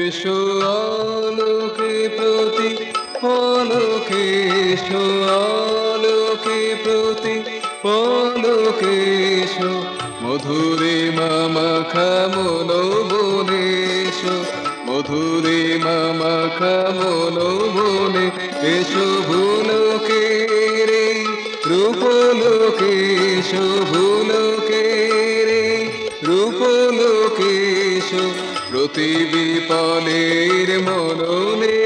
এসো আলোকে প্রতি পলকে, এসো আলোকে প্রতি পলকে, এসো মধুরে মাখা মন বনে, এসো মধুরে মাখা মন বনে, এসো ভুলোকে রে রূপলোকে, এসো ভুলোকে রে রূপলোকে, এসো প্রতি বিপলের মননে,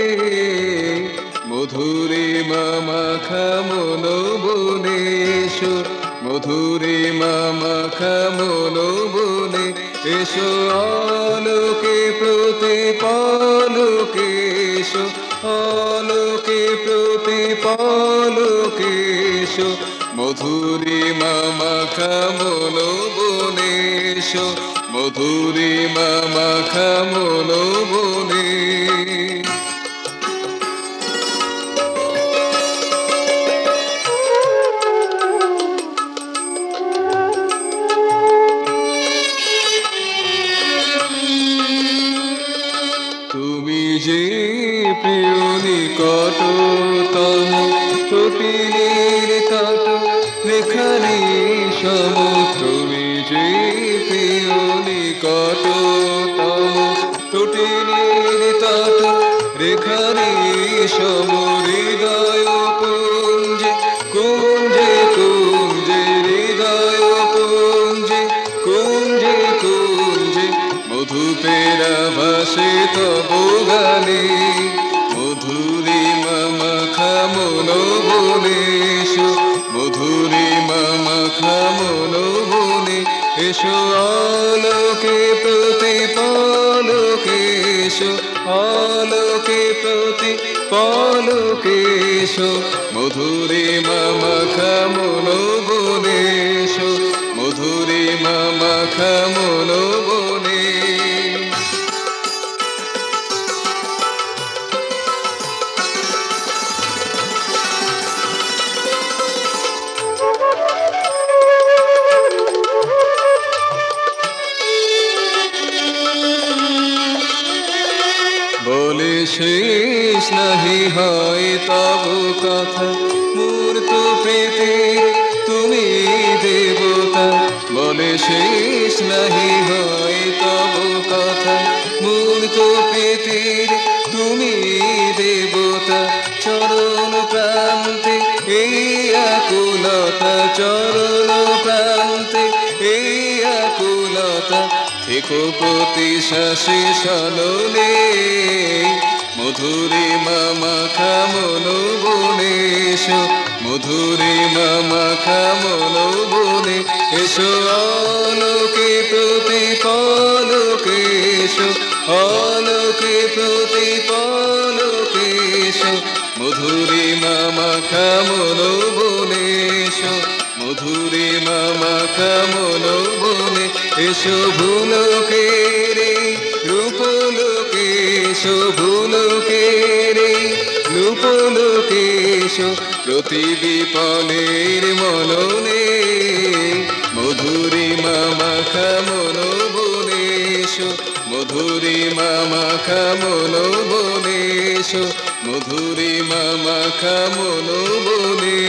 মধুরে মাখা মন বনে, এসো মধুরে মাখা মন বনে, এসো আলোকে প্রতি পলকে, এসো আলোকে প্রতি পলকে, এসো মধুরে মাখা মন বনে, এসো মধুরে মাখা মন বনে। তুমি যে প্রিয় নিকটতম কপিলের তট রেখানি সম, তুমি যে প্রিয় নিকটতম কপিলের তট রেখানি সম, হৃদয় কুঞ্জে কুঞ্জে কুঞ্জে, হৃদয় কুঞ্জে কুঞ্জে কুঞ্জে, মধু পেরা ভাসে তব গানে, মধুরে মাখা মন বনে, এসো মধুরে মাখা মন বনে, এসো আলোকে প্রতি পলকে, এসো আলোকে প্রতি পলকে, এসো মধুরে মাখা মন বনে, এসো মধুরে মাখা মন বনে। বলে শেষ নাহি হয় তব কথা, মূর্ত প্রীতির তুমি দেবতা, বলে শেষ নাহি হয় তব কথা, মূর্ত প্রীতির তুমি দেবতা, চরণ প্রান্তে এই আকুলতা, চরণ প্রান্তে এই আকুলতা, থেকো প্রতি শ্বাসে সননে, মধুরে মাখা মন বনে, এসো মধুরে মাখা মন বনে, এসো আলোকে প্রতি পলকে, এসো আলোকে প্রতি পলকে, এসো মধুরে মাখা মন বনে, এসো মধুরে মাখা মন বনে, এসো ভুলোকে রে রূপলোকে, এসো ভুলোকে রে রূপলোকে, এসো প্রতি বিপলের মননে, মধুরে মাখা মন বনে, এসো মধুরে মাখা মন বনে, এসো মধুরে মাখা মন বনে।